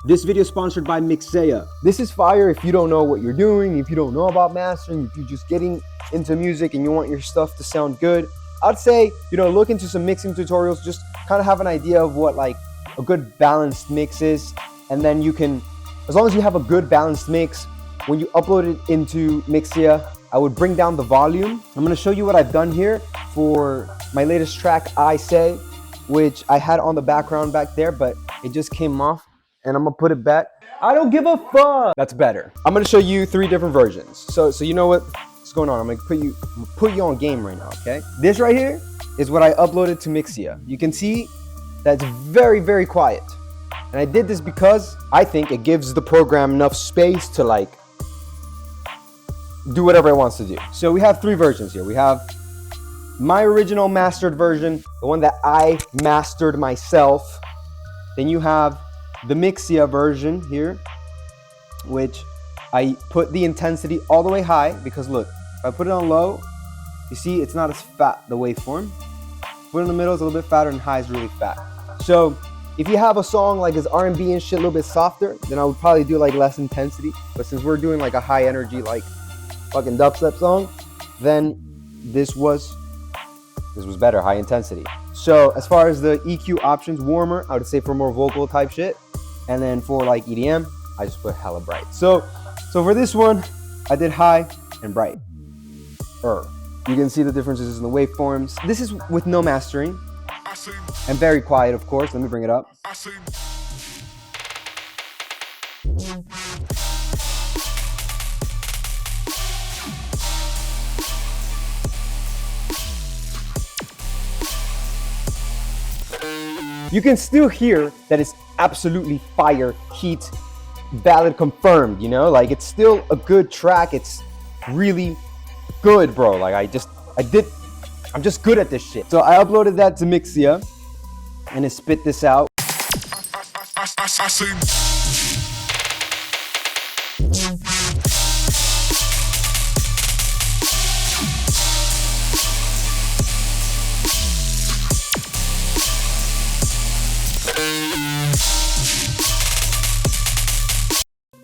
This video is sponsored by Mixea. This is fire if you don't know what you're doing, if you don't know about mastering, if you're just getting into music and you want your stuff to sound good. I'd say, look into some mixing tutorials, just kind of have an idea of what like a good balanced mix is. And then you can, as long as you have a good balanced mix, when you upload it into Mixea, I would bring down the volume. I'm gonna show you what I've done here for my latest track, I Say, which I had on the background back there, but it just came off. And I'm gonna put it back. I don't give a fuck. That's better. I'm gonna show you 3 different versions. So you know what's going on. I'm gonna put you on game right now, okay? This right here is what I uploaded to Mixea. You can see that's very, very quiet. And I did this because I think it gives the program enough space to like do whatever it wants to do. So we have 3 versions here. We have my original mastered version, the one that I mastered myself. Then you have the Mixea version here, which I put the intensity all the way high because look, if I put it on low, you see it's not as fat, the waveform. Put it in the middle, it's a little bit fatter, and high is really fat. So if you have a song like this R&B and shit a little bit softer, then I would probably do like less intensity. But since we're doing like a high energy, like fucking dubstep song, then this was better, high intensity. So as far as the EQ options, warmer, I would say for more vocal type shit. And then for like EDM, I just put hella bright. So for this one, I did high and bright. You can see the differences in the waveforms. This is with no mastering and very quiet, of course. Let me bring it up. You can still hear that it's absolutely fire, heat, valid, confirmed, like it's still a good track. It's really good, bro. Like I'm just good at this shit. So I uploaded that to Mixea and it spit this out.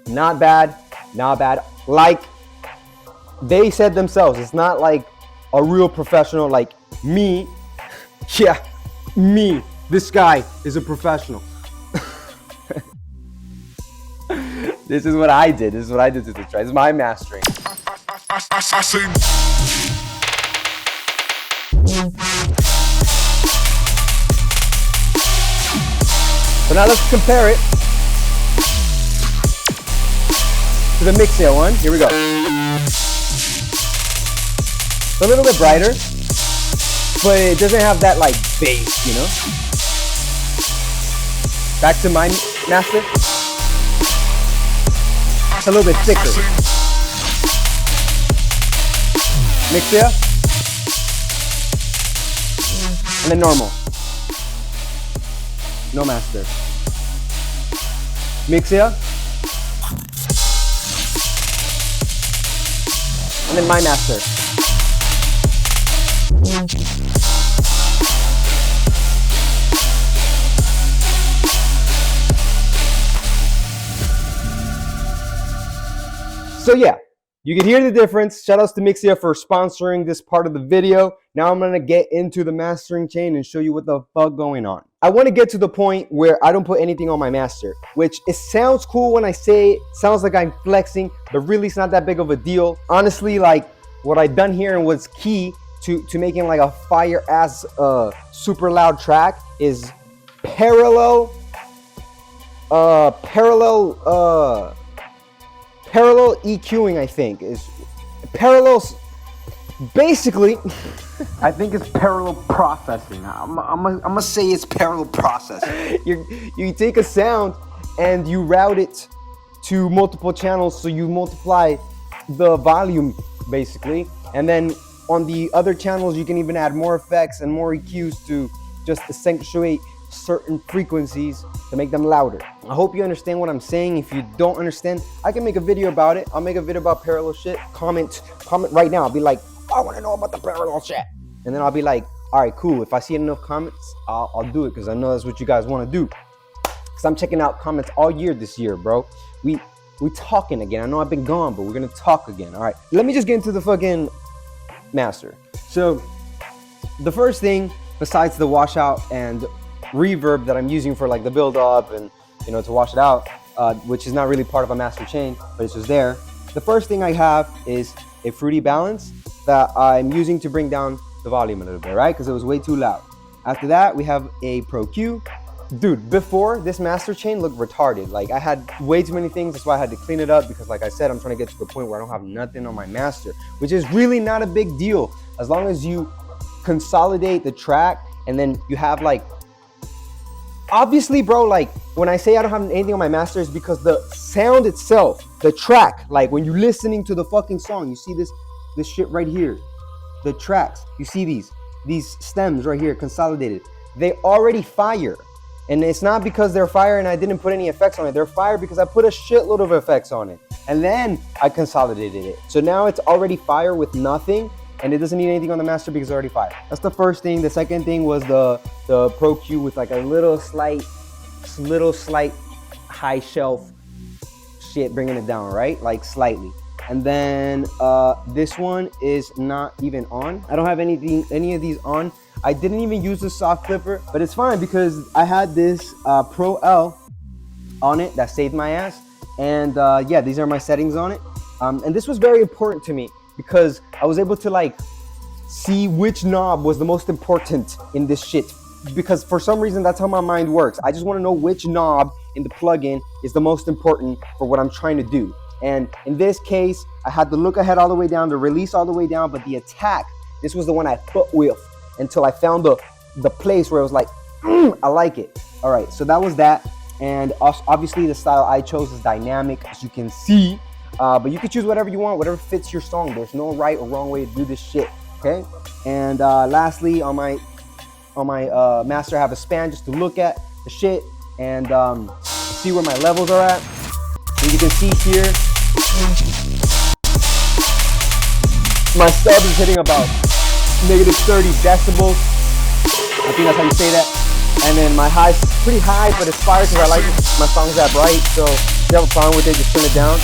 Not bad, not bad. Like they said themselves, it's not like a real professional like me. Yeah, me. This guy is a professional. This is what I did. This is what I did to this track. This is my mastering. So now let's compare it to the Mixea one. Here we go. It's a little bit brighter, but it doesn't have that like bass, Back to my master. It's a little bit thicker. Mixea. And then normal. No master. Mixea. And then my master. So yeah, you can hear the difference. Shout outs to Mixea for sponsoring this part of the video. Now I'm gonna get into the mastering chain and show you what the fuck going on. I want to get to the point where I don't put anything on my master, which it sounds cool when I say it, sounds like I'm flexing, but really it's not that big of a deal. Honestly, like what I done here and what's key to making like a fire ass super loud track is parallel EQing. I think is parallels. Basically, I think it's parallel processing. I'm gonna say it's parallel processing. You take a sound and you route it to multiple channels, so you multiply the volume basically, and then on the other channels you can even add more effects and more EQs to just accentuate certain frequencies to make them louder. I hope you understand what I'm saying. If you don't understand, I can make a video about it. I'll make a video about parallel shit. Comment right now. I'll be like, I want to know about the parallel shit. And then I'll be like, all right, cool. If I see enough comments, I'll do it because I know that's what you guys want to do. because I'm checking out comments all year this year, bro. We talking again. I know I've been gone, but we're gonna talk again. All right, let me just get into the fucking master. So the first thing, besides the washout and reverb that I'm using for like the build up and to wash it out, which is not really part of a master chain, but it's just there. The first thing I have is a fruity balance that I'm using to bring down the volume a little bit, right? Because it was way too loud. After that, we have a Pro Q. Dude, before, this master chain looked retarded. Like, I had way too many things. That's why I had to clean it up, because like I said, I'm trying to get to the point where I don't have nothing on my master, which is really not a big deal. As long as you consolidate the track, and then you have like, obviously, bro, like when I say I don't have anything on my master, is because the sound itself, the track, like when you're listening to the fucking song, you see this shit right here, the tracks, you see these stems right here consolidated, they already fire. And it's not because they're fire and I didn't put any effects on it. They're fire because I put a shitload of effects on it, and then I consolidated it. So now it's already fire with nothing, and it doesn't need anything on the master because it's already fire. That's the first thing. The second thing was the Pro Q with like a little slight high shelf shit, bringing it down, right? Like slightly. And then this one is not even on. I don't have any of these on. I didn't even use the soft clipper, but it's fine because I had this Pro L on it that saved my ass. And yeah, these are my settings on it. And this was very important to me because I was able to like see which knob was the most important in this shit. Because for some reason, that's how my mind works. I just want to know which knob in the plugin is the most important for what I'm trying to do. And in this case, I had the look ahead all the way down, the release all the way down, but the attack, this was the one I put with until I found the place where it was like, I like it. All right, so that was that. And obviously the style I chose is dynamic, as you can see, but you can choose whatever you want, whatever fits your song. There's no right or wrong way to do this shit, okay? And lastly, on my master, I have a span just to look at the shit and see where my levels are at. And you can see here, my sub is hitting about -30 decibels. I think that's how you say that. And then my high's pretty high, but it's fire because I like my songs that bright. So if you have a problem with it, just turn it down.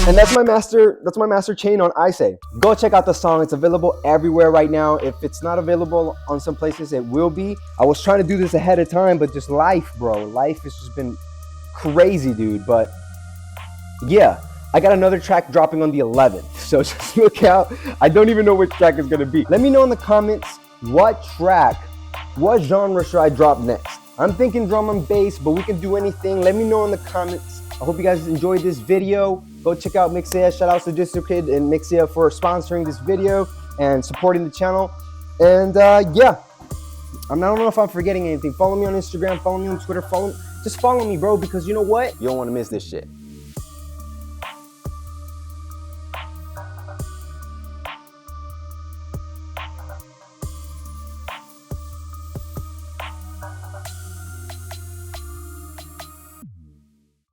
And that's my master chain on ISAY. Go check out the song. It's available everywhere right now. If it's not available on some places, it will be. I was trying to do this ahead of time, but just life, bro. Life has just been crazy, dude. But yeah, I got another track dropping on the 11th. So just look out. I don't even know which track it's gonna be. Let me know in the comments what genre should I drop next. I'm thinking drum and bass, but we can do anything. Let me know in the comments. I hope you guys enjoyed this video. Go check out Mixea. Shout out to DistroKid and Mixea for sponsoring this video and supporting the channel. And yeah, I don't know if I'm forgetting anything. Follow me on Instagram, follow me on Twitter, just follow me, bro, because you know what? You don't want to miss this shit.